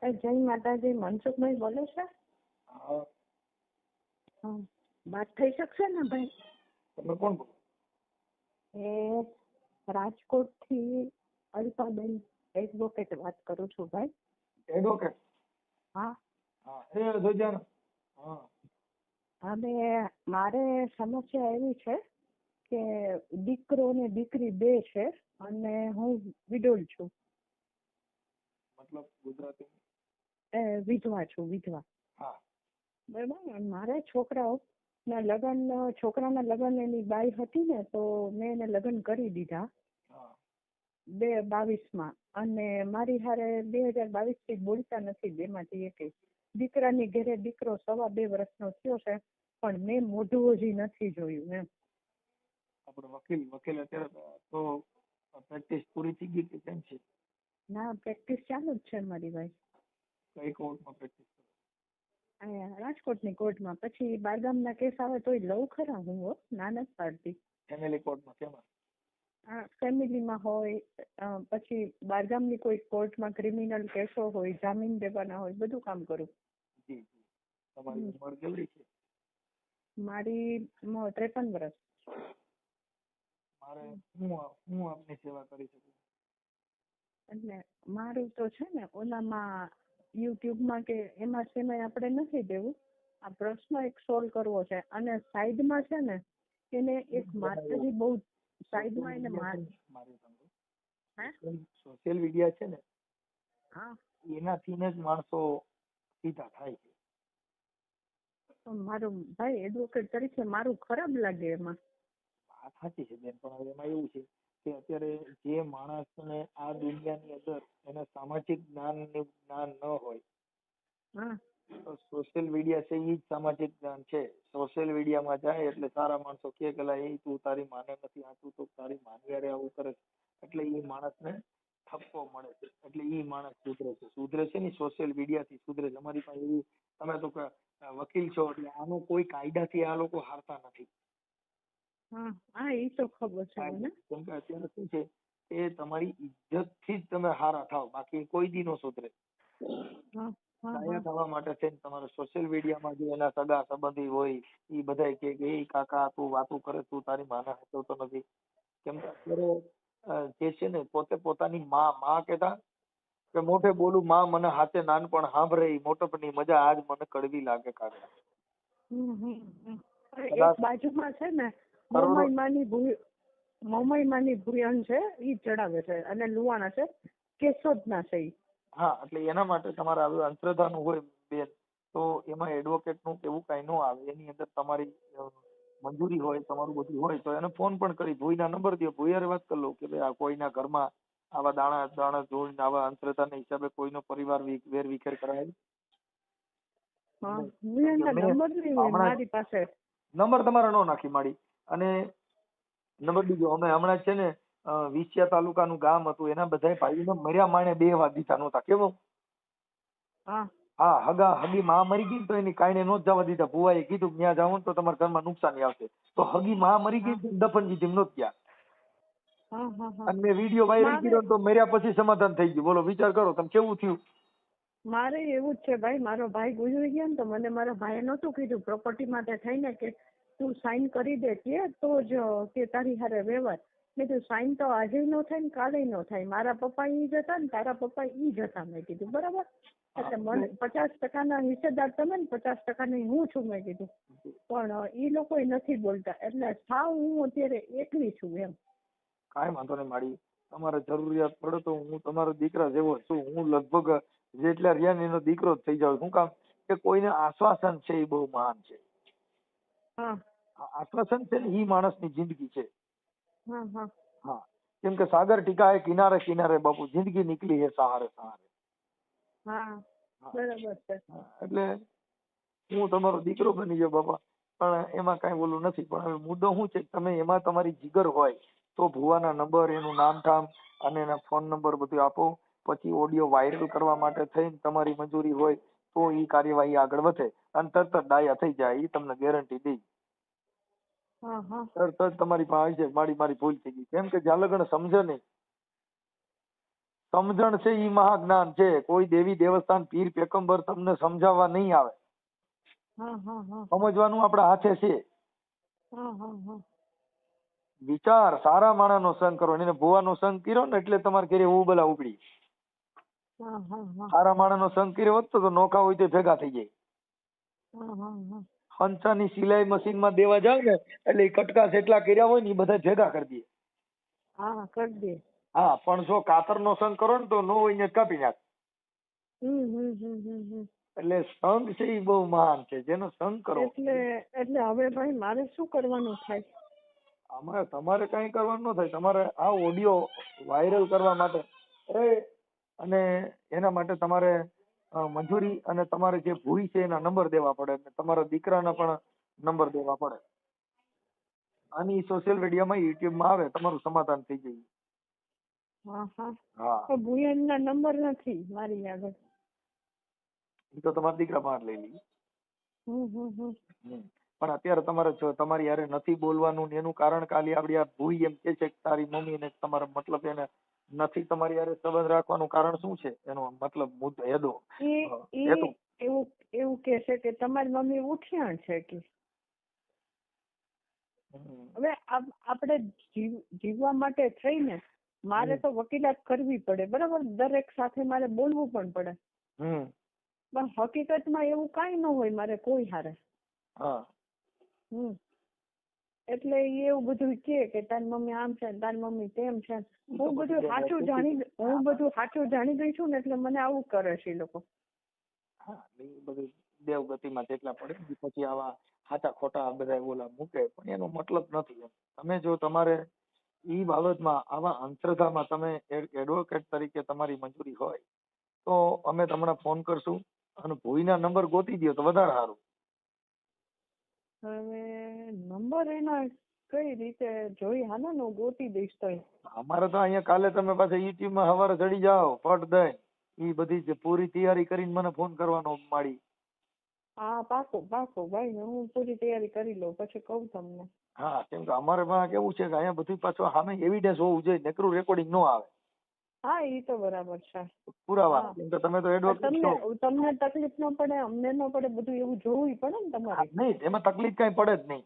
જય માતાજી, મનસુખભાઈ બોલે છે? હા, હા, વાત થઈ શકશે ને ભાઈ? તમે કોણ બોલો? એ રાજકોટ થી અલ્પાબેન એડવોકેટ વાત કરું છું ભાઈ. એડવોકેટ? હા, હા, એ જોજાને. હા, હવે મારે સમસ્યા એવી છે કે દીકરો ને દીકરી બે છે અને હું વિડોલ છું. મતલબ ગુજરાતી? વિધવા છું, વિધવા. હા, બરાબર. મારે છોકરાના લગ્ન એની બાઈ હતી ને, તો મેં એને લગ્ન કરી દીધા હા, 2022 અને મારી હારે 2022 થી બોલતા નથી બેમાંથી એકે. દીકરાની ઘરે દીકરો 2.5 વર્ષનો થયો છે, પણ મેં મોઢું હજી નથી જોયું એમ. આપણે વકીલ અત્યારે તો પ્રેક્ટિસ પૂરી થઈ ગઈ કે કેમ છે? ના, પ્રેક્ટિસ ચાલુ જ છે મારી ભાઈ. કઈ કોર્ટમાં પ્રેક્ટિસ કરો? અહીંયા રાજકોટની કોર્ટમાં. પછી બારગામના કેસ આવે તોય લઉં ખરા હું, ના નથી પાડતી. ફેમિલી કોર્ટમાં કેમાં? હા, ફેમિલીમાં હોય, પછી બારગામની કોઈ કોર્ટમાં ક્રિમિનલ કેસો હોય, જામીન દેવાના હોય, બધું કામ કરું. જી જી. તમારી ઉંમર કેવડી છે? મારી 53 વર્ષ. મારે હું આપની સેવા કરી શકું? એટલે મારું તો છે ને ઓલામાં યુટ્યુબમાં કે એમાં સેમાં આપણે નથી દેવું. આ પ્રશ્ન એક સોલ્વ કરવો છે અને સાઈડમાં છે ને એને એક માતાજી બહુ સાઈડમાં એને મારી સોશિયલ મીડિયા છે ને, હા, એનાથી જ માણસો સીધા થાય છે. તો મારું ભાઈ એડવોકેટ તરીકે મારું ખરાબ લાગે એમાં? વાત સાચી છે બેન, પણ એમાં એવું છે કે અત્યારે જે માણસને આ દુનિયાની અંદર એને સામાજિક જ્ઞાન ન હોય, હા, તો સોશિયલ મીડિયા છે એ જ સામાજિક જ્ઞાન છે. સોશિયલ મીડિયામાં જાય એટલે સારા માણસો કે એ તું તારી માને નથી, આ તું તો તારી માની હારે આવું કરે છે, એટલે એ માણસને ઠપકો મળે છે, એટલે એ માણસ સુધરે છે ને સોશિયલ મીડિયા થી સુધરે છે. અમારી પાસે એવી, તમે તો વકીલ છો એટલે આનો કોઈ કાયદાથી આ લોકો હારતા નથી. હા, એ તો ખબર છે મને. કેમ કે અત્યારે શું છે કે તમારી ઇજ્જત થી જ તમે હારા થાવ, બાકી કોઈ દી નો સુધરે. ડાયા થવા માટે છે તમારે સોશિયલ મીડિયામાં જે એના સગા સંબંધી હોય એ બધા કે એ કાકા તું વાતું કરે, તું તારી માને હચવતો નથી. કેમ કે અત્યારે જે છે ને પોતે પોતાની માં કહેતા કે મોઢે બોલું માં મને હાથે નાનપણ સાંભળે, મોટપની મજા આજ મને કડવી લાગે કાકા. એક બાજુમાં છે ને મોમાઈમાની ભુયન છે, ઈ ચડાવે છે અને લુવાણા છે, કેશોદના છે. હા, એટલે એના માટે તમારે આવી અંતરધાનું હોય બેન, તો એમાં એડવોકેટ નું એવું કઈ ન આવે. એની અંદર તમારી મંજૂરી હોય, તમારું બધું હોય તો એને ફોન પણ કરી ભૂઈના નંબર દો, ભૂયારે વાત કરી લો કે ભાઈ આ કોઈના ઘરમાં આવા દાણા જોઈને આવા અંતરધાના હિસાબે કોઈનો પરિવાર વેર વિખેર કરાય. નંબર તમારે નો નાખી માડી. અને નંબર બીજો, અમે હમણાં છે ને વિછિયા તાલુકાનું ગામ હતું, એના બધા ભાઈઓને મર્યા માણે 2 વાર દીધા નહોતા. કેવું? હા, હગી માં મરી ગઈ તો એની કાંઈ નો જવા દીધા. ભુવાએ કીધું ત્યાં જાવ તો તમારા ઘરમાં નુકસાની આવશે, તો હગી માં મરી ગઈ દફન જીધી નહોત ગયા. અને મેં વિડીયો વાયરલ કર્યો તો મર્યા પછી સમાધાન થઈ ગયું. બોલો, વિચાર કરો તમે કેવું થયું. મારે એવું જ છે ભાઈ, મારો ભાઈ ગુજરી ગયા ને તો મને મારા ભાઈએ નહોતું કીધું પ્રોપર્ટી માટે થઈને કે તું સાઈન કરી દે કે તો જ કે તારી હારે વ્યવહાર. મેં કીધું સાઈન તો આજે ન થાય ને કાલે ન થાય. મારા પપ્પા ઈ જ હતા ને તારા પપ્પા ઈ જ હતા. મેં કીધું બરાબર, એટલે મને 50% હિસ્સેદાર તમે ને 50% હું છું. મેં કીધું પણ ઈ લોકો નથી બોલતા, એટલે સાવ હું અત્યારે એકલી છું એમ. કાંઈ વાંધો નહીં માડી, તમારે જરૂરિયાત પડે તો હું તમારો દીકરા જેવો છું. હું લગભગ જેટલા રહ્યા ને એનો દીકરો જ થઈ જાવ. શું કામ કે કોઈને આશ્વાસન છે એ બહુ મહાન છે. આશ્વાસન છે ને એ માણસની જિંદગી છે. હા, કેમ કે સાગર ટીકા હે કિનારે કિનારે બાપુ, જિંદગી નીકળી હે સહારે સહારે. બરાબર છે. એટલે હું તમારો દીકરો બની ગયો બાપા, પણ એમાં કઈ બોલું નથી. પણ હવે મુદ્દો શું છે, તમે એમાં તમારી જીગર હોય તો ભુવાના નંબર, એનું નામ ઠામ અને એના ફોન નંબર બધું આપો. પછી ઓડિયો વાયરલ કરવા માટે થઈને તમારી મંજૂરી હોય તો એ કાર્યવાહી આગળ વધે અને તરત જ ડાયા થઈ જાય, એ તમને ગેરંટી દઈ. તરત જ તમારી પાસે છે મારી ભૂલ થઈ ગઈ. કેમ કે જ્યાં લગન સમજે નહીં સમજણ છે ઈ મહાજ્ઞાન છે. કોઈ દેવી દેવસ્થાન પીર પેગંબર તમને સમજાવવા નહીં આવે. સમજવાનું આપણા હાથે છે. વિચાર સારા માણસનો સંગ કરો. એને ભુવાનો સંગ કર્યો ને એટલે તમારે ઘરે ઉબલા ઉપડી. સારા માણસનો સંગ કર્યો હોત તો નોખા હોય તો ભેગા થઈ જાય. હંસાની સિલાઈ મશીન માં દેવા જાવ ને એટલે ઈ કટકા જેટલા કર્યા હોય ને એ બધા ભેગા કરી દે. હા, પણ જો કાતરનો સંગ કરો ને તો નો હોય ને કાપી નાખ. એટલે સંગ છે એ બહુ મહાન છે. જેનો સંગ કરો. એટલે હવે ભાઈ મારે શું કરવાનું થાય? આમાં તમારે કઈ કરવાનું ન થાય. તમારે આ ઓડિયો વાયરલ કરવા માટે અને એના માટે તમારે મંજૂરી અને તમારે જે ભૂઈ છે એના નંબર દેવા પડે. તમારા દીકરાના પણ નંબર દેવા પડે. આની સોશિયલ મીડિયામાં યુટ્યુબમાં આવે તમારું સમાધાન થઈ જાય. હા, ભૂયનના નંબર નથી મારી આગળ. એ તો તમારા દીકરા પાસે લઈ લઈએ. પણ અત્યારે તમારે જો તમારી યારે નથી બોલવાનું એનું કારણ ખાલી આપડી આ ભૂઈ એમ કે છે કે તારી મમ્મી ને તમારા મતલબ એને નથી તમારી યારે સંબંધ રાખવાનું કારણ શું છે? એનો મતલબ હેદો એવું કે છે કે તમારી મમ્મી ઉઠિયાણ છે કે હવે આપણે જીવવા માટે થઈને મારે તો વકીલાત કરવી પડે, બરાબર? દરેક સાથે મારે બોલવું પણ પડે. પણ હકીકતમાં એવું કઈ ન હોય મારે કોઈ હારે. એટલે એવું બધું કે તારી મમ્મી આમ છે તારી મમ્મી તેમ છે. હું બધું સાચું જાણી ગઈ છું ને એટલે મને આવું કરે છે એ લોકો. બધું દેવગતિમાં જેટલા પડે પછી આવા સાચા ખોટા બધા ઓલા મૂકે પણ એનો મતલબ નથી. તમે જો તમારે ઈ બાબતમાં આવા અંતરધામાં તમે એડવોકેટ તરીકે તમારી મંજૂરી હોય તો અમે તમને ફોન કરશું અને ભૂઈના નંબર ગોતી દો તો વધારે સારું. હવે નંબર એના કઈ રીતે જોઈ? હાલો ને હું ગોતી દઈશ. તો અમારે તો અહીંયા કાલે તમે પાછા યુટ્યુબમાં સવારે ચડી જાઓ ફટ દઈ ઈ બધી પૂરી તૈયારી કરીને મને ફોન કરવાનો માડી. હા, પાકું ભાઈ, હું પૂરી તૈયારી કરી લઉં પછી કહું તમને. હા, કેમ કે અમારે માં કેવું છે કે અહીંયા બધું પાછું સામે એવિડન્સ હોવું જોઈએ, નકરું રેકોર્ડિંગ નો આવે. હા, એ તો બરાબર છે. પુરાવા. કેમ કે તમે તો એડવોકેટ છો. તમને તકલીફ ન પડે, અમને ન પડે, બધું એવું જોવું પડે ને તમારે. નહીં, એમાં તકલીફ કઈ પડે જ નહીં.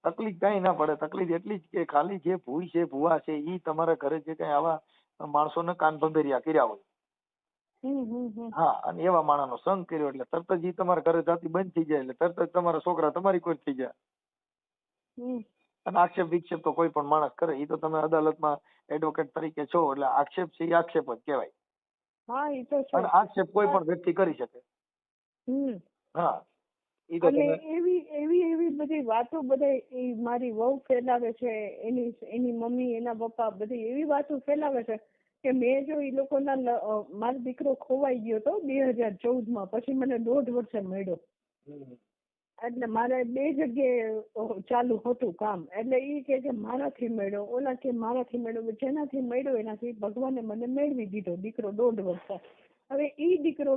તકલીફ કઈ ના પડે. તકલીફ એટલી જ કે ખાલી જે ભૂઈ છે ભુવા છે ઈ તમારા ઘરે જે કઈ આવા માણસોને કાન ભંભેરિયા કર્યા હોય. હા, અને એવા માણસનો સંગ કર્યો એટલે તરત જ ઈ તમારા ઘરે જાતિ બંધ થઈ જાય એટલે તરત જ તમારા છોકરા તમારી કોઈ થઈ જાય. અને આક્ષેપ વિક્ષેપ તો કોઈ પણ માણસ કરે. ઈ તો તમે અદાલતમાં એડવોકેટ તરીકે છો એટલે આક્ષેપ છે એ આક્ષેપ જ કહેવાય. હા, ઈ તો છે. અને આક્ષેપ કોઈ પણ વ્યક્તિ કરી શકે. હા, ઈ તો એવી બધી વાતો બધા મારી વહુ ફેલાવે છે. એની મમ્મી એના પપ્પા બધી એવી વાતો ફેલાવે છે કે મેં જો ઈ લોકોના મારો દીકરો ખોવાઈ ગયો તો 2014માં, પછી મને 1.5 વર્ષે મળ્યો. એટલે મારે 2 જગ્યાએ ચાલુ હતું કામ. એટલે ઈ કે મારાથી મળ્યો, ઓલા કે મારાથી મળ્યો. જેનાથી મળ્યો એનાથી ભગવાને મને મેળવી દીધો દીકરો 1.5 વર્ષે. હવે ઈ દીકરો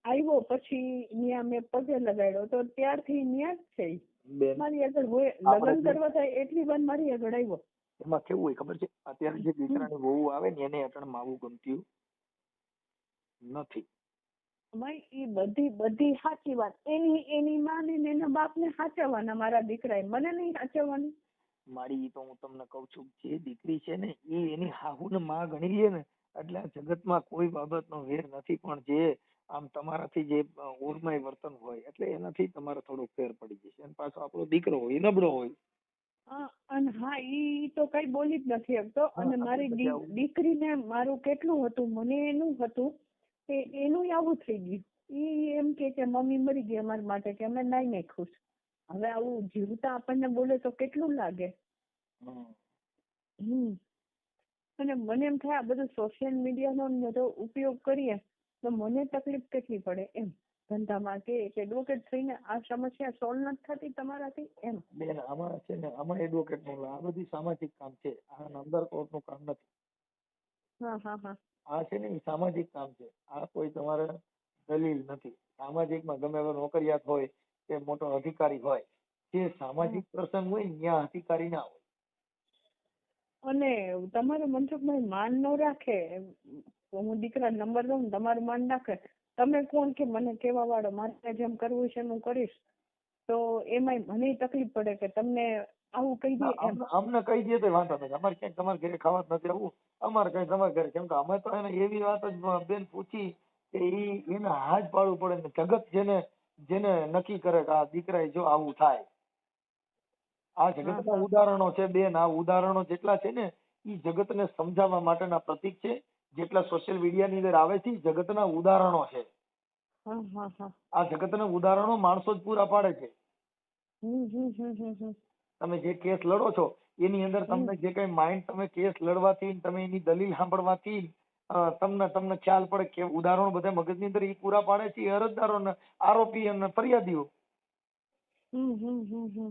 આવ્યો પછી ન્યા મેં પગે લગાડ્યો તો ત્યારથી ન્યા જ છે મારી આગળ હોય. લગ્ન કરવા થાય એટલી વાર મારી આગળ આવ્યો. એમાં કેવું હોય ખબર છે? અત્યારે જે દીકરાની વહુ આવે ને એને અટણ માવું ગમતું નથી. ભાઈ એ બધી સાચી વાત. એની માં ને એના બાપ ને સાચવવાના. મારા દીકરા મને નહીં સાચવવાની. મારી તો હું તમને કઉ છું, જે દીકરી છે ને એ એની હાહુ ને માં ગણી લે ને એટલે આ જગતમાં કોઈ બાબતનો વેર નથી. પણ જે આમ તમારાથી જે ઉર્મય વર્તન હોય એટલે એનાથી તમારે થોડો ફેર પડી જશે. અને પાછો આપણો દીકરો હોય નબળો હોય. અને હા, ઈ તો કઈ બોલી જ નથી શકતો. અને મારી દીકરીને મારું કેટલું હતું, મને એનું હતું કે એનું આવું થઈ ગયું. ઈ એમ કે મમ્મી મરી ગઈ અમારા માટે, કે અમે નહીં ખુશ. હવે આવું જીવતા આપણને બોલે તો કેટલું લાગે. અને મને એમ થાય આ બધું સોશિયલ મીડિયાનો બધો ઉપયોગ કરીએ તો મને તકલીફ કેટલી પડે એમ. ધંધામાં કે એડવોકેટ થઈને આ સમસ્યા સોલ્વ નથી થતી તમારાથી એમ. બેન, આમાં છે ને આમાં એડવોકેટ નું આ બધી સામાજિક કામ છે. આ અંદર કોર્ટ નું કામ નથી. આ છે ને સામાજિક કામ છે. આ કોઈ તમારે દલીલ નથી. સામાજિકમાં ગમે એવો નોકરિયાત હોય કે મોટો અધિકારી હોય, જે સામાજિક પ્રસંગ હોય ત્યાં અધિકારી ના હોય. અને તમારો મનસુખભાઈ માન ન રાખે, હું દીકરા નંબર દઉં તમારું માન રાખે, તમે કોણ કે મને કેવા વાળો, મારે જેમ કરવું છે હું કરીશ, તો એમાં મને તકલીફ પડે કે તમને આવું કહી દે એમ. અમને કહી દે તો વાંધો નથી, અમારે ક્યાંક તમારે ઘરે ખાવા નથી આવવું, અમારે કઈ તમારે ઘરે, કેમ કે અમે તો એને એવી વાત જ બેન પૂછી કે એને હાથ પાડવું પડે ને, જગત જેને જેને નક્કી કરે કે આ દીકરા જો આવું થાય. આ જગતના ઉદાહરણો છે બેન, આ ઉદાહરણો જેટલા છે ને એ જગતને સમજાવવા માટેના પ્રતીક છે. જેટલા સોશિયલ મીડિયા ની અંદર આવે છે જગતના ઉદાહરણો છે. આ જગતના ઉદાહરણો માણસો જ પૂરા પાડે છે. તમે જે કેસ લડો છો એની અંદર તમને જે કઈ માઇન્ડ, તમે કેસ લડવાથી, તમે એની દલીલ સાંભળવાથી તમને ખ્યાલ પડે કે ઉદાહરણો બધા મગજની અંદર એ પૂરા પાડે છે. અરજદારો, આરોપી અને ફરિયાદીઓ.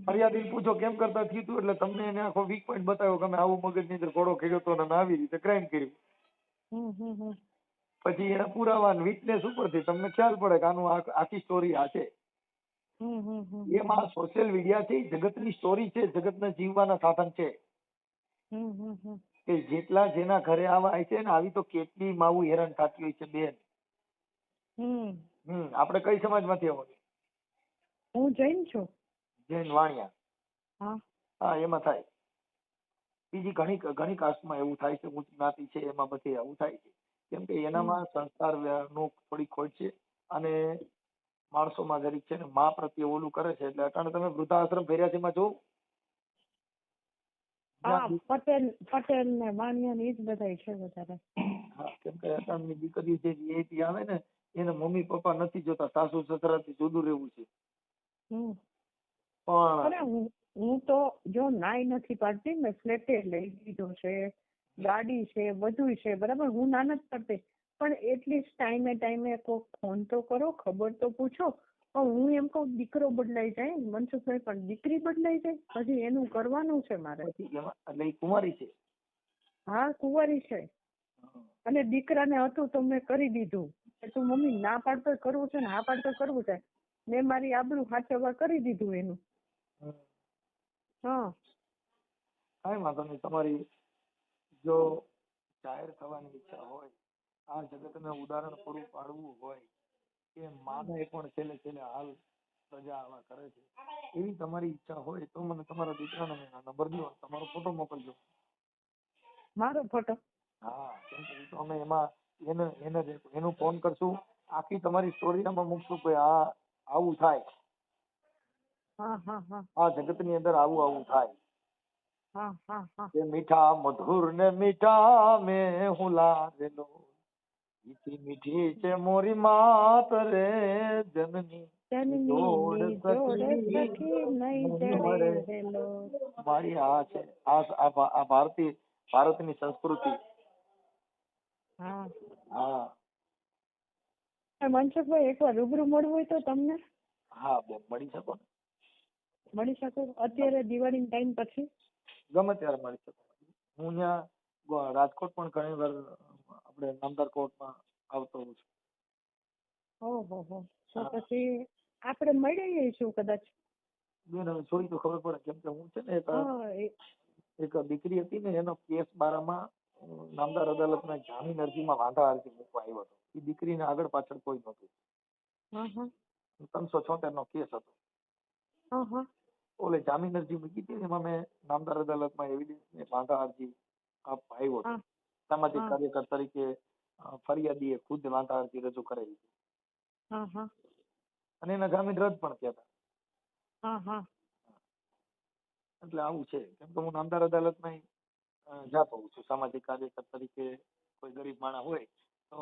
ફરિયાદી પૂછો કેમ કરતા થયું, એટલે તમને એને આખો વીક પોઈન્ટ બતાવ્યો કે અમે આવું મગજની અંદર ઘોડો ખેડ્યો હતો અને આવી રીતે ક્રાઇમ કર્યું. પછી એના પુરાવા વિટનેસ ઉપરથી તમને ખ્યાલ પડે કે આનું આખી સ્ટોરી આ છે. એમાં સોશિયલ મીડિયા છે જગતની સ્ટોરી છે, જગતને જીવવાના સાધન છે. કે જેટલા જેના ઘરે આવા છે ને, આવી તો કેટલી માવું હેરાન થતી હોય છે બેન. આપણે કઈ સમાજમાંથી આવવાનું? હું જૈન છું. જૈન વાણિયા. હા, એમાં થાય. બીજી ઘણી કાસ્ટમાં એવું થાય છે, ઉચ્ચ જ્ઞાતિ છે એમાં બધે આવું થાય છે. કેમ કે એનામાં સંસ્કાર નું થોડી ખોટ છે અને માણસોમાં જરીક છે ને મા પ્રત્યે ઓલું કરે છે. એટલે અટાણે તમે વૃદ્ધાશ્રમ ફેર્યા છે એમાં જોવું. પટેલ ને વાણિયા ને જ બધા છે વધારે. હા, કેમ કે અટાણની દીકરી જે વીઆઈપી આવે ને એને મમ્મી પપ્પા નથી જોતા, સાસુ સસરાથી જુદું રહેવું છે. પણ હું તો જો નાઈ નથી પાડતી, મેં ફ્લેટે લઈ લીધો છે, ગાડી છે, બધું છે, બરાબર, હું ના નથી પાડતી, પણ એટલીસ્ટ ટાઈમે કોઈ ફોન તો કરો, ખબર તો પૂછો. હું એમ કહું દીકરો બદલાઈ જાય મનસુખભાઈ, પણ દીકરી બદલાઈ જાય હજી એનું કરવાનું છે મારે. એટલે કુંવારી છે? હા, કુંવારી છે. અને દીકરાને હતું તો મેં કરી દીધું કે તું મમ્મી ના પાડતો કરવું છે ને હા પાડતો કરવું છે, મેં મારી આબરૂ હાચવવા કરી દીધું એનું. હા, કઈ વાંધો નહીં. તમારી જો જાહેર થવાની ઈચ્છા હોય, આ જગતને ઉદાહરણ પૂરું પાડવું હોય કે માને પણ છેલ્લે હાલ પ્રજા આવા કરે છે, એવી તમારી ઈચ્છા હોય તો મને તમારા દીકરાનો નંબર દો, તમારો ફોટો મોકલજો. મારો ફોટો? હા, કેમ કે તો અમે એમાં એનું ફોન કરશું, આખી તમારી સ્ટોરી આમાં મૂકશું કે આ આવું થાય. આ જગતની અંદર આવું થાય. મીઠા મધુર ને મીઠા મેં હું લાગેલો, મીઠી મીઠી છે મોરી માત રે જનની, મારી આ છે આ ભારતની સંસ્કૃતિ. હા, મનસુખભાઈ એકવાર રૂબરૂ મળવું હોય તો તમને? હા બેન, મળી શકો ને. મળી શકો અત્યારે દિવાળી ટાઈમ પછી? ગમે ત્યારે મળી શકો. હું ત્યાં રાજકોટ પણ ઘણી વાર આપણે નામદાર કોર્ટમાં આવતો હોઉં છું. ઓહો, તો પછી આપણે મળી જઈશું કદાચ. બેન હવે જોઈ તો ખબર પડે, કેમ કે હું છે ને એક દીકરી હતી ને એનો કેસ બારામાં નામદાર અદાલતમાં જામીન અરજીમાં વાંધા અરજી મૂકવા આવ્યો હતો. એ દીકરીને આગળ પાછળ કોઈ નહોતું. 376 નો કેસ હતો. ઓલે જામીન અરજી મૂકી હતી, એમાં મેં નામદાર અદાલતમાં એવિડન્સ વાંધા અરજી આવ્યો હતો. સામાજિક કાર્યકર તરીકે ફરિયાદીએ ખુદ વાંધા અરજી રજૂ કરેલી હતી અને એના જામીન રદ પણ થયા હતા. એટલે આવું છે, કેમ કે હું નામદાર અદાલતમાં જાતો હોઉં છું સામાજિક કાર્યકર તરીકે. કોઈ ગરીબ માણસ હોય તો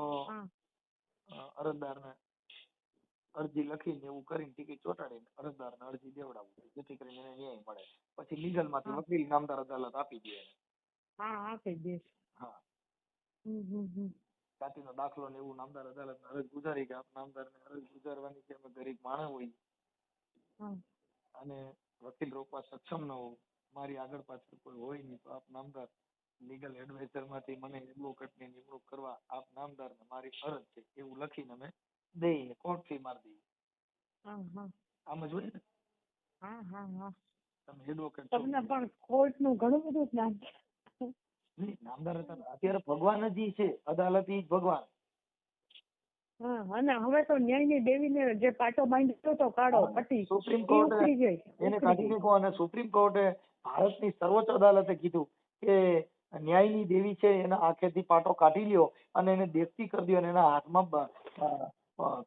અરજદારને અરજી લખીને એવું કરીને ટિકિટ ચોંટાડીને અરજદારને અરજી દેવડાવું, જેથી કરીને એને ન્યાય મળે. પછી લીગલ માંથી વકીલ નામદાર અદાલત આપી દે. હા, જાતિનો દાખલો ને એવું નામદાર અદાલત અરજ ગુજારી કે આપ નામદારને અરજ ગુજારવાની છે, અમે ગરીબ માણસ હોય અને વકીલ રોકવા સક્ષમ ન હોવ, મારી આગળ પાછળ કોઈ હોય નહીં, તો આપ નામદાર લીગલ એડવાઇઝર માંથી મને એડવોકેટ ની નિમણૂક કરવા આપ નામદાર ને મારી અરજ છે એવું લખીને અમે દઈને કોર્ટ ફી મારી દઈએ. આમાં જોઈએ ને તમે એડવોકેટ તમને પણ કોર્ટ નું ઘણું બધું જ્ઞાન છે. નહીં, નામદાર અત્યારે ભગવાન જ ઈ છે, અદાલત ઈ જ ભગવાન. હા, અને હવે તો ન્યાયની દેવીને જે પાટો બાંધ્યો તો કાળો પટ્ટી, સુપ્રીમ એ કોર્ટે ઉખડી ગઈ. એને કાઢી નાખ્યો અને સુપ્રીમ કોર્ટે ભારતની સર્વોચ્ચ અદાલતે કીધું કે ન્યાયની દેવી છે એના આંખેથી પાટો કાઢી લ્યો અને એને દેખતી કરી દો અને એના હાથમાં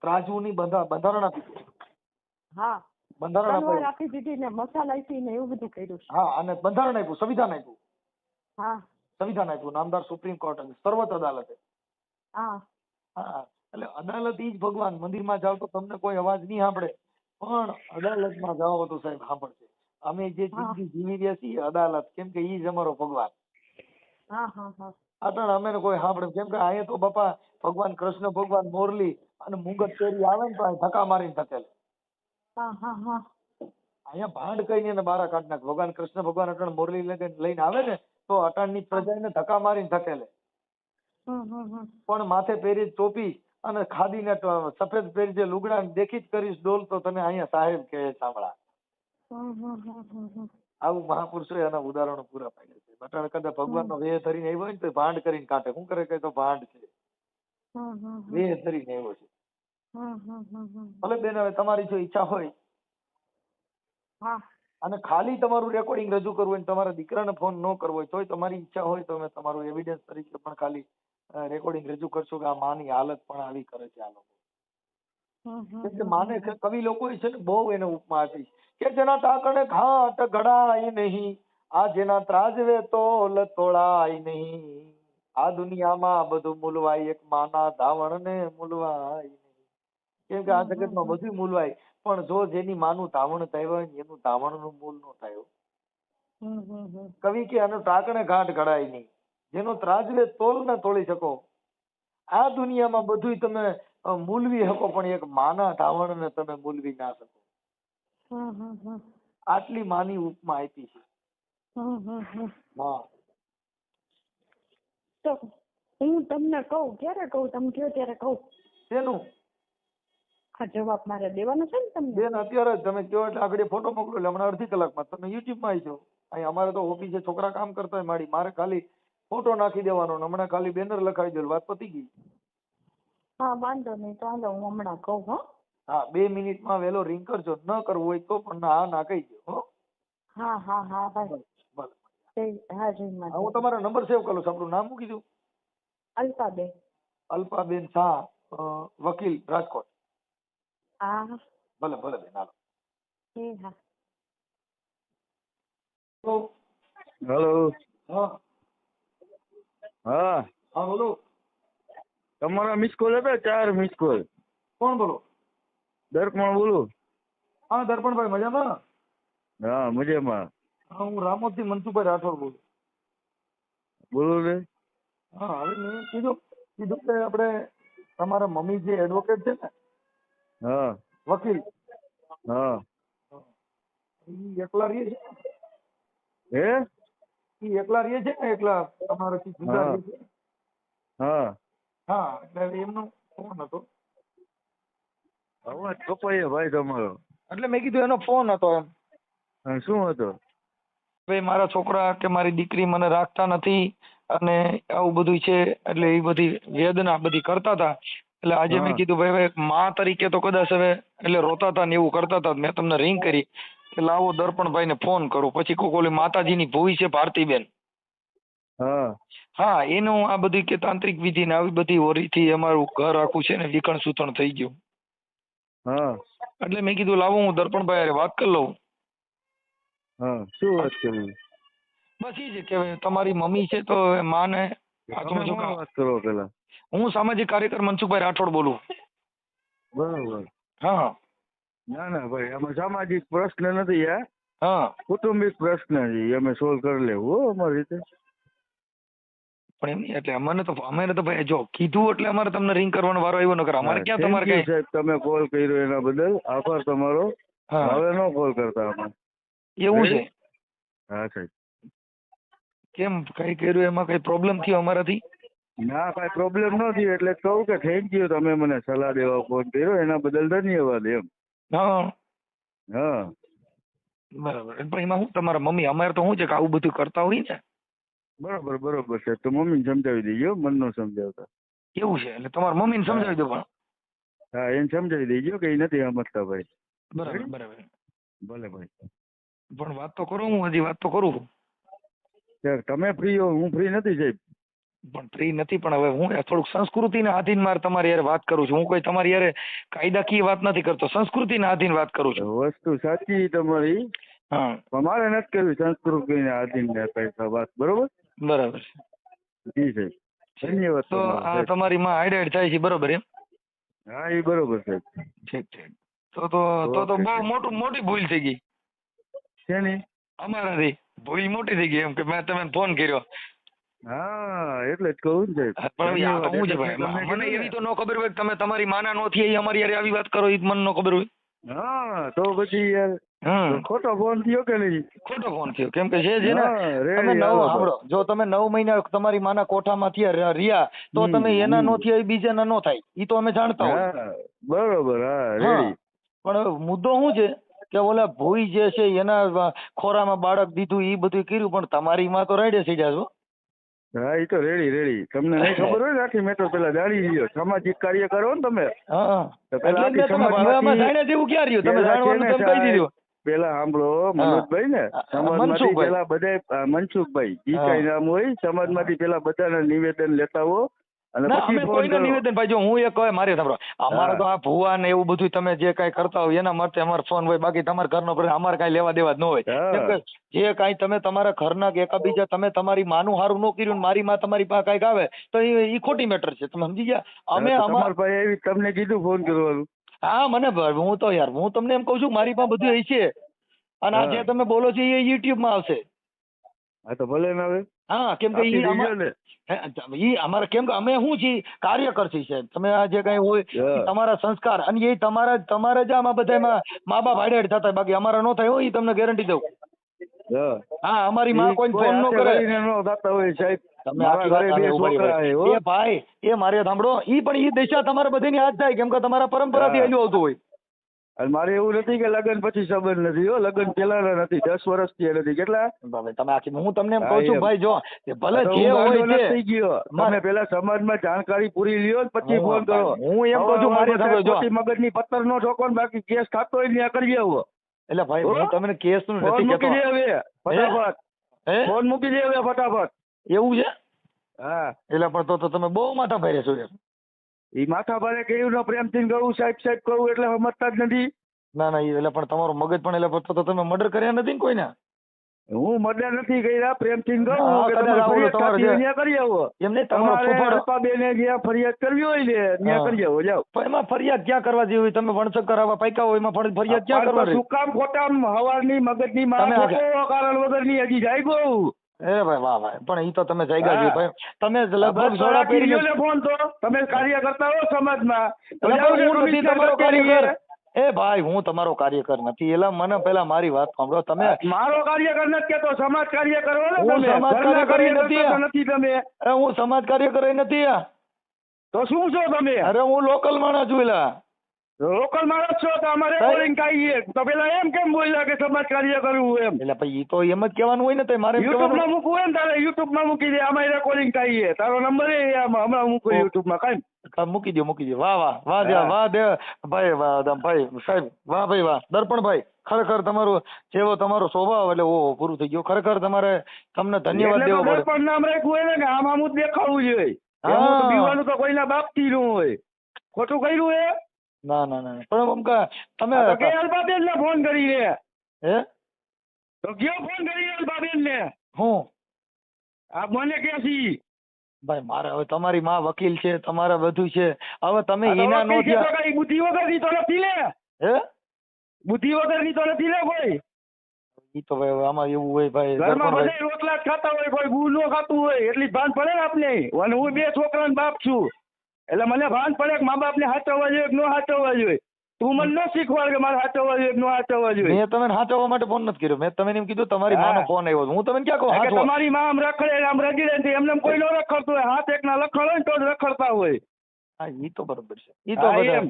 ત્રાજવુંની બંધારણ આપી દીધું. હા, બંધારણ તલવાર આપ્યું. આપી દીધી ને મસાલા આપી ને એવું બધું કર્યું છે. હા, અને બંધારણ આપ્યું, સંવિધાન આપ્યું. હા સંવિધાન આપ્યું નામદાર સુપ્રીમ કોર્ટ સર્વોચ્ચ અદાલતે. હા હા, એટલે અદાલત ઈ જ ભગવાન. મંદિરમાં જાવ તો તમને કોઈ અવાજ નહીં સાંભળે, પણ અદાલતમાં જાઓ તો સાહેબ સાંભળશે. અમે જે જિંદગી જીવી રહ્યા છીએ અદાલત, કેમ કે ઈ જ અમારો ભગવાન. હા હા હા અટણ અમે કોઈ સાંભળે, કેમ કે અહીંયા તો બાપા ભગવાન કૃષ્ણ ભગવાન મોરલી અને મુંગટ કેરી આવે ને તો અહીં ધક્કા મારીને ધકેલે. હા હા હા અહીંયા ભાંડ કહીને એને બારા કાઢ નાખે. ભગવાન કૃષ્ણ ભગવાન અટણ મોરલી લઈને આવે ને તો અટણની પ્રજાને ધક્કા મારીને ધકેલે. પણ માથે પહેરી ટોપી અને ખાદીને સફેદ પહેરી જે લુગડા દેખી જ કરીશ ડોલ તો તને અહીંયા સાહેબ કહે સાંભળા. આવું મહાપુરુષોએ એના ઉદાહરણો પૂરા પાડ્યા છે. બટાણ કદાચ ભગવાનનો વેહ ધરીને આવ્યો હોય ને તો ભાંડ કરીને કાઢે. શું કરે કે તો ભાંડ છે, વેહ ધરીને આવ્યો છે. ભલે બેન, હવે તમારી જો ઈચ્છા હોય અને ખાલી તમારું રેકોર્ડિંગ રજૂ કરવું હોય, તમારા દીકરાને ફોન ન કરવો હોય તોય તમારી ઈચ્છા હોય તો તમે તમારું એવિડન્સ તરીકે પણ ખાલી રેકોર્ડિંગ રજૂ કરશો કે આ માની હાલત પણ આવી કરે છે આ લોકો. કેમ કે માને કવિ લોકો છે ને બહુ એને ઉપમા આપી કે જેના તાકણે ઘાટ ઘડાય નહીં, આ જેના ત્રાજવે તોલ તોળાય નહીં, આ દુનિયામાં બધું મૂલવાય એક માના ધાવણ ને મૂલવાય નહીં. કેમ કે આ જગતમાં બધું મૂલવાય, પણ જો જેની માનું ધાવણ થયું હોય ને એનું ધાવણનું મૂલ ન થયું. કવિ કે આનું ટાકણે ઘાટ ઘડાય નહીં, જેનો ત્રાજવે તોલ ન તોડી શકો. આ દુનિયામાં બધું તમે મૂલવી શકો પણ એક માના ધાવણ ને તમે મૂલવી ના શકો. આટલી માની ઉપમા આપી છે. હા, તો હું તમને કહું, ક્યારે કહું, તમે કયો ત્યારે કહું. શેનું? આ જવાબ મારે દેવાનો છે ને તમને? બેન અત્યારે જ તમે કયો એટલે આગળ ફોટો મોકલો એટલે હમણાં અડધી કલાકમાં તમે યુટ્યુબમાં આવી જાઓ. અહીં અમારે તો ઓફિસે છોકરા કામ કરતા હોય મારે ખાલી ફોટો નાખી દેવાનો, હમણાં ખાલી બેનર લખાવી દો, વાત પતી ગઈ. હા, વાંધો નહીં, તો હાલો હું હમણાં કહું. હા, 2 મિનિટમાં વહેલો રિંગ કરજો, ન કરવું હોય તો પણ હા ના કહી દો. હા હા હા ભાઈ, હા જય માતા. હું તમારો નંબર સેવ કરું છું. આપણું નામ શું કીધું? અલ્પાબેન. અલ્પાબેન શાહ, વકીલ, રાજકોટ. હા ભલે ભલે બેન, હાલો. હા. હેલો. હા હા હા બોલો. તમારા મિસ કોલ હતા, 4 મિસ કોલ. કોણ બોલો? દર્પણ બોલું. હા દર્પણભાઈ, મજામાં? હા મજામાં. હા, હું રામોદ થી મનસુખભાઈ રાઠોડ બોલું. બોલો રે. હા, હવે મેં કીધું કે આપણે તમારા મમ્મી જે એડવોકેટ છે ને, હા વકીલ, હા. ઈ એકલા રહે છે? હે? ઈ એકલા રહે છે ને? એકલા તમારાથી જુદા રહે છે? હા. હા, એટલે એમનો ફોન હતો. અવાજ કપાય ભાઈ તમારો. એટલે મેં કીધું એનો ફોન હતો એમ. હા, શું હતો? ભાઈ મારા છોકરા કે મારી દીકરી મને રાખતા નથી અને આવું બધું છે, એટલે એ બધી વેદના બધી કરતા હતા. એટલે આજે મેં કીધું ભાઈ માં તરીકે તો કદાચ હવે એટલે રોતા હતા ને એવું કરતા હતા. મેં તમને રિંગ કરી કે લાવો દર્પણભાઈ ને ફોન કરું. પછી કોક ઓલી માતાજીની ભૂવી છે ભારતીબેન, હા, એનું આ બધી કે તાંત્રિક વિધિ ને આવી બધી ઓરીથી અમારું ઘર આખું છે ને વિકણ સૂતણ થઈ ગયું. એટલે મેં કીધું લાવો હું દર્પણભાઈ હારે વાત કરી લઉં. હા, શું વાત કરવી? બસ એ જ કે તમારી મમ્મી છે તો માને વાત કરો પેલા. હું સામાજિક કાર્યકર મનસુખભાઈ રાઠોડ બોલું. બરોબર. હા ના ના ભાઈ, આમાં સામાજિક પ્રશ્ન નથી, હા, કુટુંબિક પ્રશ્ન છે, અમે સોલ્વ કરી લેવું હો અમારી રીતે. પણ એમ નહીં, એટલે અમે તો ભાઈ જો કીધું એટલે અમારે તમને રિંગ કરવાનો વારો આવ્યો. નકર અમારે ક્યાં તમારે કઈ. સાહેબ તમે કોલ કર્યો એના બદલ આભાર તમારો. હવે નો કોલ કરતા અમે. એવું છે? હા સાહેબ. કેમ, કઈ કર્યું એમાં કઈ પ્રોબ્લેમ થયો અમારાથી? ના, કઈ પ્રોબ્લેમ નથી, એટલે કહું કે થેન્ક યુ, તમે મને સલાહ દેવા ફોન કર્યો એના બદલ ધન્યવાદ એમ. હા હા બરાબર. પણ એમાં હું તમારા મમ્મી, અમારે તો શું છે કે આવું બધું કરતા હોય ને બરોબર બરોબર સાહેબ, તો મમ્મીને સમજાવી દેજો, મન નો સમજાવતા. એવું છે, એટલે તમારા મમ્મીને સમજાવી દો. પણ હા, એને સમજાવી દેજો કે એ નથી સમજતા ભાઈ. બરાબર બરાબર. ભલે ભાઈ. પણ વાત તો કરું, હું હજી વાત તો કરું છું. સાહેબ તમે ફ્રી હો, હું ફ્રી નથી સાહેબ. પણ ફ્રી નથી, પણ હવે હું થોડુંક સંસ્કૃતિના આધીન મારે તમારી યાર વાત કરું છું. હું કોઈ તમારી યાર કાયદાકીય વાત નથી કરતો, સંસ્કૃતિના આધીન વાત કરું છું. વસ્તુ સાચી તમારી, હા પણ મારે નથી કરવી સંસ્કૃતિના આધીન કઈ વાત. બરોબર બરાબર. જી સાહેબ, ધન્યવાદ તો તમારો આ સાહેબ. તમારી માં હાઈડ થાય છે, બરોબર એમ? હા એ બરોબર સાહેબ. ઠીક ઠીક. તો બહુ મોટી ભૂલ થઈ ગઈ શેની? અમારાથી. ભૂલ મોટી થઈ ગઈ એમ કે મેં તમને ફોન કર્યો. હા એટલે જ કહું ને સાહેબ. પણ આ તો હું છે ધન્યવાદ. ભાઈ, મને એવી તો ન ખબર હોય કે તમે તમારી માના નો થી અમારી યાર આવી વાત કરો, એ મને ન ખબર હોય. હા તો પછી યાર ખોટો ફોન થયો કે નહીં? ખોટો ફોન થયો, કેમ કે છે ને તમે રેડી સાંભળો, જો તમે 9 મહિના તમારી માના કોઠામાંથી રહ્યા તો તમે એના નો થી બીજાના નો થાય, એ તો અમે જાણતા હોય. હા બરોબર. હા હા, રેડી. પણ મુદ્દો શું છે કે ઓલા ભૂઈ જે છે એના ખોરામાં બાળક દીધું, એ બધું કર્યું, પણ તમારી માં તો રાઈડે થઈ જાજો. હા એ તો રેડી રેડી. તમને નહીં ખબર હોય ને આખી મેટર પેલા જાણી લ્યો. સામાજિક કાર્ય કરો ને તમે. હા તો એટલે પેલા જ મેં તમે ભાવમાં જાણ્યા જેવું ક્યાં રહ્યું, તમે જાણવાનું તમે કહી દીધું. પેલા સાંભળો મનોજભાઈ ને, સમાજમાંથી પેલા બધા મનસુખભાઈ જી કઈ નામ હોય, સમાજમાંથી પેલા બધાના નિવેદન લેતા હો અને પછી ફોન કરો. નિવેદન ભાઈ, જો હું એક કહે મારે સાંભળો, અમારે તો આ ભુવા ને એવું બધું તમે જે કઈ કરતા હોય એના માટે અમારો ફોન હોય, બાકી તમારા ઘરનો પ્રશ્ન અમારે કઈ લેવા દેવા જ ન હોય. કેમ કે જે કઈ તમે તમારા ઘરના કે એકાબીજા તમે તમારી માનું હારું ન કર્યું, મારી માં તમારી પાસે કઈક આવે તો એ ખોટી મેટર છે. તમે સમજી ગયા? અમે અમારા પાસે એવી તમને કીધું ફોન કરવાનું. હા મને હું તો યાર, હું તમને એમ કઉ છું મારી પાસે બધું એ છે, અને આ જે તમે બોલો છો એ YouTube માં આવશે. હા તો ભલે ને હવે. હા, કેમ કે ઈ અમારે, કેમ કે અમે શું છીએ, કાર્યકર છીએ સાહેબ. તમે આ જે કઈ હોય તમારા સંસ્કાર, અને એ તમારા જ આમાં બધામાં મા બાપ હાડેડ થતા, બાકી અમારા નો થાય હોય, એ તમને ગેરંટી દઉં. હા, અમારી માં કોઈ ફોન નો કરે. તમે એ ભાઈ એ મારે સાંભળો, ઈ પણ ઈ દિશા તમારે બધીની હાથ થાય, કેમ કે તમારા પરંપરાથી હજુ આવતું હોય. અને મારે એવું નથી કે લગ્ન પછી સંબંધ નથી, હો લગ્ન પેલા નથી, 10 વર્ષથી નથી. કેટલા તમે આખી, હું તમને એમ કહું છું ભાઈ, જો ભલે જે હોય તે થઈ ગયો, તમે પેલા સમાજમાં જાણકારી પૂરી લ્યો પછી ફોન કરો. હું એમ કહું છું મારે મગજની પથ્થર નો ઠોકો, બાકી કેસ થતો હોય ત્યાં કરી આવો. એટલે ભાઈ હું તમને કેસ નું ફોન નથી મૂકી દે હવે ફટાફટ. ફોન મૂકી દે હવે ફટાફટ. એવું છે? હા એટલે પણ તો તમે બહુ માથા ભાઈ છો યાર. એ માથા ભારે કેવું પ્રેમથી કહું, સાહેબ સાહેબ કહું એટલે સમજતા જ નથી. ના એટલે પણ તમારું મગજ પણ, એટલે તો તમે મર્ડર કર્યા નથી ને કોઈને? હું મર્ડર નથી કર્યા, પ્રેમથી કહું કે તમે ફરિયાદ કરી આવો. એમને તમારે અલ્પાબેને જ્યાં ફરિયાદ કરવી હોય ને ત્યાં કરી આવો, જાઓ. પણ એમાં ફરિયાદ ક્યાં કરવા જેવી? તમે વણસક કરાવવા પાક્યા હોય, એમાં ફરિયાદ ક્યાં કરવા? શું કામ ખોટા હવારની મગજની કારણ વગરની હજી જાય ગયું. એ ભાઈ વાહ ભાઈ, પણ ઈ તો તમે જાયગા છો ભાઈ. તમે લગભગ જોડા પહેરીને ફોન તો તમે કાર્ય કરતા હો સમાજમાં. હું નથી તમારો કાર્યકર. એ ભાઈ હું તમારો કાર્યકર નથી. એલા મને પેલા મારી વાત સાંભળો. તમે મારો કાર્યકર નથી કેતો, સમાજ કાર્યકર હો ને તમે. હું સમાજ કાર્યકર નથી તમે. હું સમાજ કાર્યકર નથી. તો શું છો તમે? અરે હું લોકલ માણસ છું. એલા લોકલ માણસ છો તો અમારે બોલિંગ કાઈએ તો પેલા એમ કેમ બોલ્યા કે સમાજ કાર્ય કરવું એમ? એટલે ભાઈ ઈ તો એમ જ કહેવાનું હોય ને. મારે યુટ્યુબ માં મૂકવું હોય ને તારે યુટ્યુબ માં મૂકી દે. આમાં રેકોર્ડિંગ કાઈએ. તારો નંબર હમણાં મૂકો યુટ્યુબ માં. કઈ મૂકી દો. વાહ દે ભાઈ, વાહ ભાઈ સાહેબ, વાહ ભાઈ વાહ. દર્પણભાઈ, ખરેખર તમારું જેવો તમારો સ્વભાવ, એટલે ઓહો પૂરું થઈ ગયું. ખરેખર તમને ધન્યવાદ દેવો પડે. દર્પણ નામ રાખ્યું હોય ને કે આમ જ દેખાવું જોઈએ. પીવાનું તો કોઈના બાપ થી નું હોય. ખોટું કર્યું હે? ના પણ તમે અલ્પાબેન ને ફોન કરીને હે તો કયો ફોન કરી અલ્પાબેન ને? હું આ મને કે છી ભાઈ, મારે હવે તમારી માં વકીલ છે, તમારે બધું છે. હવે તમે એના નો થયા, બુદ્ધિ વગર ની તો નથી લે. હે બુદ્ધિ વગર ની તો નથી લે કોઈ. ઈ તો ભાઈ આમાં એવું હોય ભાઈ, ઘરમાં બધા રોટલા જ ખાતા હોય, કોઈ ગુહ નો ખાતું હોય, એટલી ભાન પડે ને આપને. અને હું 2 છોકરાનો બાપ છું, એટલે મને ભાન પડે કે મા બાપ ને સાચવવા જોઈએ કે ન સાચવવા જોઈએ. તું મને ન શીખવાડ કે મારે સાચવવા જોઈએ કે ન સાચવવા જોઈએ. મેં તમને સાચવવા માટે ફોન નથી કર્યો. મેં તમને એમ કીધું તમારી માનો ફોન આવ્યો. હું તમને ક્યાં કહું તમારી માં આમ રખડે આમ રગી એમને કોઈ ન રખડતું હોય. હાથ એકના લખડ હોય ને તો જ રખડતા હોય. હા ઈ તો બરોબર છે. ઈ તો એમ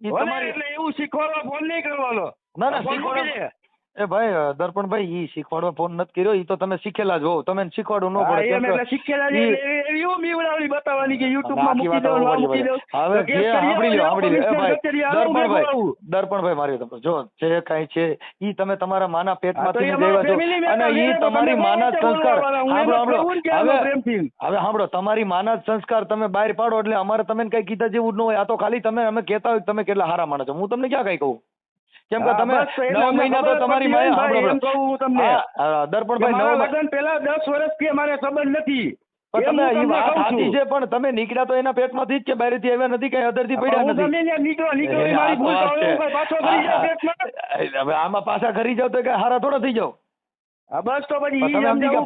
એટલે એવું શીખવાડવા ફોન નહીં કરવાનો. ના શીખવાડવા એ ભાઈ દર્પણભાઈ ઈ શીખવાડવા ફોન નથી કર્યો, ઈ તો તમે શીખેલા જ હોવ, તમે શીખવાડવું ન પડે. એમ એટલે શીખેલા છે એવું બીવડાવડી બતાવવાની કે YouTube માં મૂકી દો, આ મૂકી દો. હવે જે સાંભળી લ્યો એ ભાઈ દર્પણભાઈ મારી તમને જો જે કાંઈ છે ઈ તમે તમારા માના પેટમાંથી આવ્યા છો અને ઈ તમારી માના જ સંસ્કાર. હવે સાંભળો, તમારી માના જ સંસ્કાર તમે બહાર પાડો એટલે અમારે તમે કઈ કીધા જેવું ન હોય. આ તો ખાલી તમે અમે કહેતા હોય તમે કેટલા હારા માણસ છો. હું તમને ક્યાં કઈ કહું, કેમ કે તમે 9 મહિના તો તમારી માએ દર્પણભાઈ લગ્ન પેલા 10 વર્ષથી અમારે સંબંધ નથી. તમે એ વાત સાચી છે પણ તમે નીકળ્યા તો એના પેટમાંથી જ કે બહારથી આવ્યા નથી, કઈ અદરથી પડ્યા નથી. હવે આમાં પાછા ઘરી જાવ તો કઈ હારા થોડા થઈ જાવ. બસ તો પછી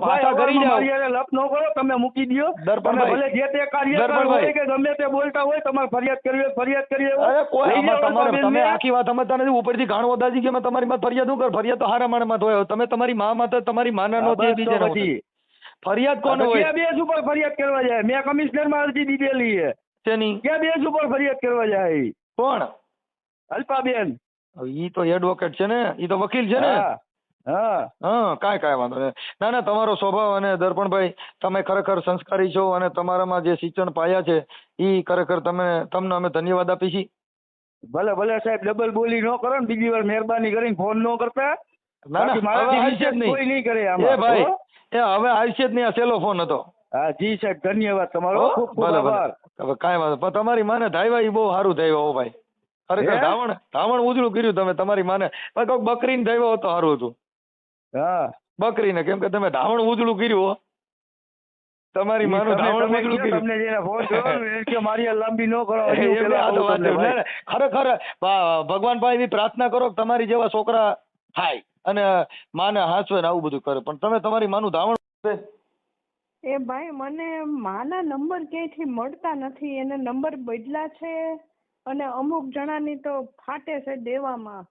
પાછા ઘરી જાવ, લપ ન કરો, તમે મૂકી દો. ભલે જે તે કાર્ય હોય કે ગમે તે બોલતા હોય તમારે ફરિયાદ કરવી ફરિયાદ કરવી. તમે આખી વાત સમજતા નથી. ઉપરથી ઘાણો દાદી કે તમારી માં ફરિયાદ શું કર, ફરિયાદ તો હારા માણસ માં હોય. તમે તમારી માં તો તમારી માના નો બીજે ફરિયાદ કોને હોય? બેઝ ઉપર ફરિયાદ કરવા જાય. મેં કમિશનર માં અરજી દીધેલી છે. તેની ક્યાં બેઝ ઉપર ફરિયાદ કરવા જાય? કોણ? અલ્પાબેન. ઈ તો એડવોકેટ છે ને, ઈ તો વકીલ છે ને. હા કાંઈ વાંધો નહીં. ના ના, તમારો સ્વભાવ અને દર્પણભાઈ તમે ખરેખર સંસ્કારી છો અને તમારામાં જે શિક્ષણ પાયા છે ઈ ખરેખર તમને અમે ધન્યવાદ આપી છીએ. ભલે ભલે સાહેબ, ડબલ બોલી ન કરો ને, બીજી વાર મહેરબાની કરીને ફોન ન કરતા. ના ના, હવે આવશે જ નહીં. કોઈ નહીં કરે એ ભાઈ હવે આવશે જ નહીં. આ છેલ્લો ફોન હતો. હા જી સાહેબ, ધન્યવાદ તમારો, ખૂબ ખૂબ આભાર. હવે કાંઈ વાંધો પણ તમારી માને ધાયવા ઈ બહુ સારું ધાયવા હો ભાઈ. ખરેખર ધાવણ ઉજળું કર્યું તમે તમારી માને. પણ કોઈક બકરીને ધાયવા હોત તો સારું હતું. હા બકરીને, કેમ કે તમે ધાવણ ઉજળું કર્યું. તમારી માનું ધાવણ ઉજળું કર્યું. તમને જેને ફોન કર્યો કે મારી લાંબી ન કરો. ખરેખર ભગવાન પાસે એવી પ્રાર્થના કરો કે તમારી જેવા છોકરા થાય અને માને હાચવે ને આવું બધું કરે. પણ તમે તમારી માનું ધાવણ. એ ભાઈ મને માના નંબર ક્યાંયથી મળતા નથી. એને નંબર બદલા છે અને અમુક જણાની તો ફાટે છે દેવામાં.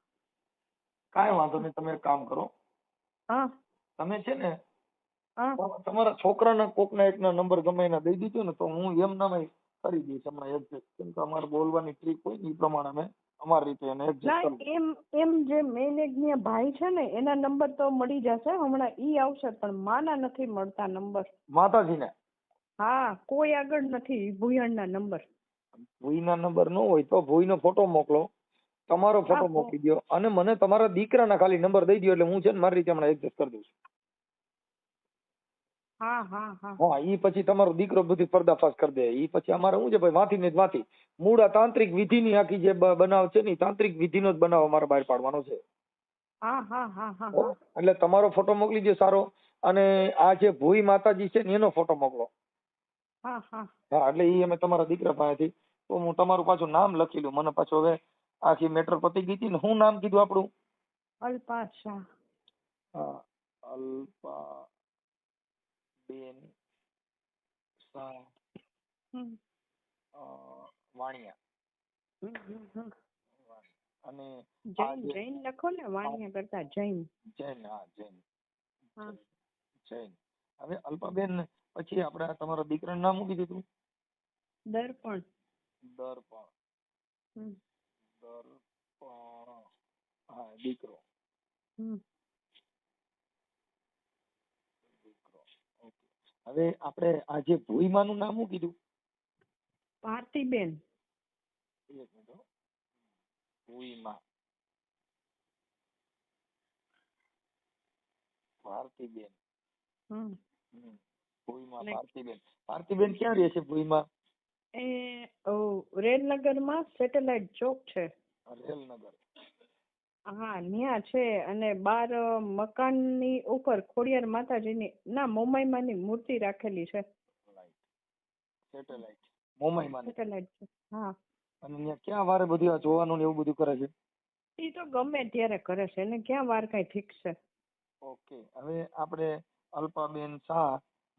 કાંઈ વાંધો નહીં, તમે એક કામ કરો. હા, તમે છે ને તમારા છોકરાના કોકના એકના નંબર ગમે એના દઈ દીધો ને તો હું એમ નામ કરી દઈશ હમણાં એડજસ્ટ. કેમ કે અમારે બોલવાની ટ્રીક હોય ને એ પ્રમાણે અમે અમારી રીતે એને એડજસ્ટ કરી. એમ જે મેનેજની ભાઈ છે ને એના નંબર તો મળી જશે હમણાં, ઈ આવશે. પણ માના નથી મળતા નંબર. માતાજીને? હા, કોઈ આગળ નથી ભૂયણના નંબર. ભૂઈના નંબર ન હોય તો ભૂઈનો ફોટો મોકલો, તમારો ફોટો મોકલી દો અને મને તમારા દીકરાના ખાલી નંબર દઈ દો એટલે હું છે ને મારી રીતે હમણાં એડજસ્ટ કરી દઉં છું. હા હા હા હા, ઈ પછી તમારો દીકરો બધી પર્દાફાશ કરી દે. ઈ પછી અમારે શું છે ભાઈ, વાંથી ને વાંથી મૂળ આ તાંત્રિક વિધિની આખી જે બનાવ છે ને તાંત્રિક વિધિનો જ બનાવ અમારે બહાર પાડવાનો છે. હા હા હા હા. એટલે તમારો ફોટો મોકલી દો સારો, અને આ જે ભૂઈ માતાજી છે ને એનો ફોટો મોકલો. હા હા હા, એટલે ઈ અમે તમારા દીકરા પાસેથી તો હું તમારું પાછું નામ લખી લઉં. મને પાછું હવે આખી મેટર પતી ગઈ હતી ને. શું નામ કીધું આપણું? અલ્પા શાહ. હા, અલ્પા બેન શાહ વાણિયા. અને જૈન લખો ને, વાણિયા કરતા જૈન. જૈન, હા જૈન. જૈન. હવે અલ્પાબેન પછી આપણે તમારા દીકરાનું નામ શું કીધું તું? દર્પણ. દર્પણ. હા, દીકરો. હવે આપણે આ જે ભૂઈમાનું નામ શું કીધું? ભારતીબેન. એક મિનિટ. ભૂઈમા ભારતીબેન. ભૂઈમા ભારતીબેન. ભારતીબેન ક્યાં રહે છે ભૂઈમા? એ રેલનગરમાં સેટેલાઇટ ચોક છે. રેલનગર. હા, ન્યા છે. અને બાર મકાનની ઉપર ખોડિયાર માતાજીની ના મોમાઈમાની મૂર્તિ રાખેલી છે. સેટેલાઇટ મોમાઈમાની સેટેલાઇટ છે. હા. અને ત્યાં ક્યાં વારે બધું જોવાનું ને એવું બધું કરે છે? ઈ તો ગમે ત્યારે કરે છે. એને ક્યાં વાર કઈ ફિક્સ છે. ઓકે. હવે આપણે અલ્પાબેન શાહ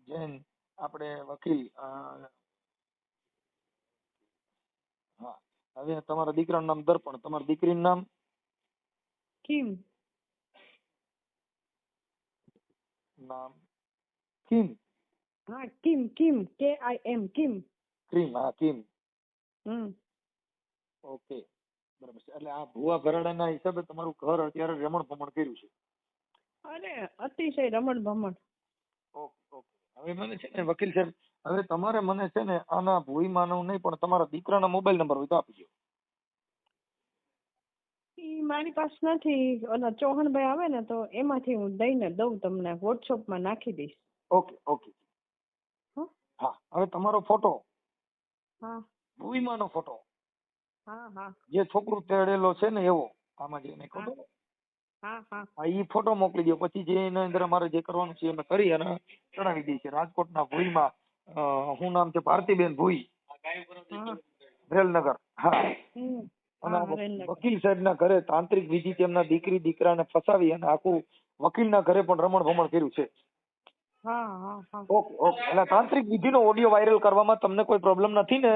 જૈન, આપણે વકીલ. હા, હવે તમારા દીકરાનું નામ દર્પણ, તમારી દીકરીનું નામ? કિમ. નામ કિમ? હા, Kim. Kim, KIM Kim. Cream. હા, કિમ. ઓકે. બરાબર છે. એટલે આ ભુવા ભરાડાના હિસાબે તમારું ઘર અત્યારે રમણ ભમણ કર્યું છે. અરે અતિશય રમણ ભમણ. Okay okay. હવે મને છે ને વકીલ સાહેબ, હવે તમારે મને છે ને આના ભૂઈ માનવ નહીં પણ તમારા દીકરાના મોબાઈલ નંબર હોય તો આપી દો. ઈ મારી પાસે નથી. ઓલા ચૌહાણભાઈ આવે ને તો એમાંથી હું દઈને દઉં તમને, વોટ્સઅપમાં નાખી દઈશ. Okay okay. હા, હવે તમારો ફોટો, હા ભૂઈમાંનો ફોટો, હા હા જે છોકરું તેડેલો છે ને એવો, આમાં જે મેં કહ્યું હા હા હા, ઈ ફોટો મોકલી દો. પછી જે એના અંદર અમારે જે કરવાનું છે અમે કરી અને ચડાવી દઈએ છીએ. રાજકોટના ભૂઈમાં શું નામ છે, ભારતીબેન ભૂઈ, રેલનગર. હા. અને વકીલ સાહેબના ઘરે તાંત્રિક વિધિ તેમના દીકરી દીકરાને ફસાવી અને આખું વકીલના ઘરે પણ રમણ ભમણ કર્યું છે. Okay okay. એટલે તાંત્રિક વિધિનો ઓડિયો વાયરલ કરવામાં તમને કોઈ પ્રોબ્લેમ નથી ને?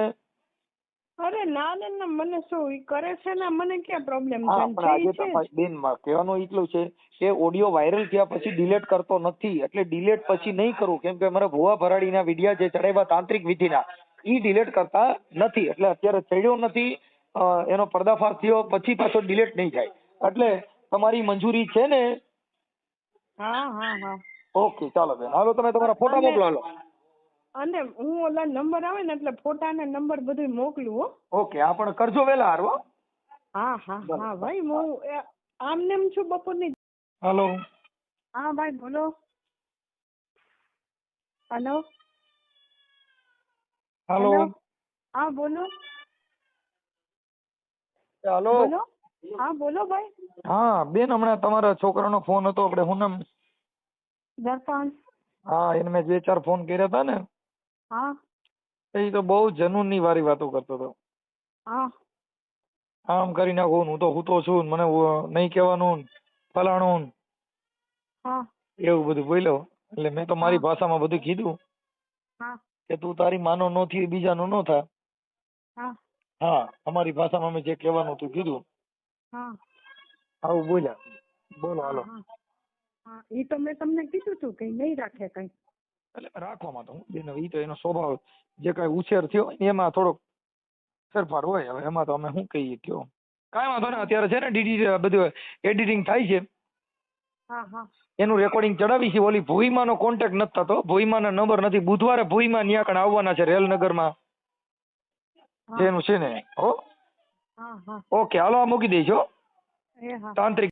અરે ના ના, મને શું ઈ કરે છે ને, મને ક્યાં પ્રોબ્લેમ હા, પણ આજે તમારી બેન કહેવાનું એટલું છે કે ઓડિયો વાયરલ થયા પછી ડિલીટ કરતો નથી. એટલે ડિલીટ પછી નહીં કરું, કેમ કે અમારા ભુવા ભરાડીના વિડિયા જે ચડાવ્યા તાંત્રિક વિધિના, ઈ ડિલીટ કરતા નથી. એટલે અત્યારે ચડ્યો નથી, એનો પર્દાફાશ થયો પછી પાછો ડિલીટ નહીં થાય. એટલે તમારી મંજૂરી છે ને? હા હા હા. ઓકે ચાલો બેન, હાલો તમે તમારા ફોટા મોકલો. હાલો. અને હું ઓલા નંબર આવે ને એટલે ફોટા ને નંબર બધું મોકલું હો. ઓકે, હા પણ કરજો વેલા હારો. હા હા હા ભાઈ, હું આમ નેમ છું બપોરની. હાલો. હા ભાઈ બોલો. હેલો. હાલો. હા બોલો. હાલો. બોલો. હા બોલો ભાઈ. હા બેન, હમણાં તમારા છોકરાનો ફોન હતો, આપણે શું નામ? દર્પણ. હા, એને મેં 2-4 ફોન કર્યા હતા ને. હા. એ તો બહુ જનૂનની વાળી વાતો કરતો હતો. હા. આમ કરી નાખું, હું તો હૂતો છું, મને નહીં કહેવાનું, ફલાણું. હા. એવું બધું બોલ્યો. એટલે મેં તો મારી ભાષામાં બધું કીધું કે તું તારી માનો નો થી બીજાનો નો થા. હા, અમારી ભાષામાં મેં જે કહેવાનું હતું કીધું. આવું બોલ્યા. બોલો હાલો. એ તો મેં તમને કીધું તું કે નહીં રાખે કઈ. એટલે રાખવામાં તો હું બેન, ઈ તો એનો સ્વભાવ, જે કઈ ઉછેર થયો એમાં થોડોક ફેરફાર હોય. હવે એમાં તો અમે શું કહીએ કયો. કાંઈ વાંધો ને, અત્યારે છે ને ડીડી બધું એડિટિંગ થાય છે. એનું રેકોર્ડિંગ ચડાવી છે. ઓલી ભૂઈમાનો કોન્ટેક્ટ નથી થતો, ભૂઈમાના નંબર નથી. બુધવારે ભૂઈમા ન્યા કણ આવવાના છે રેલનગરમાં, જેનું છે ને. ઓકે હાલો, આ મૂકી દઈશ હો. તાંત્રિક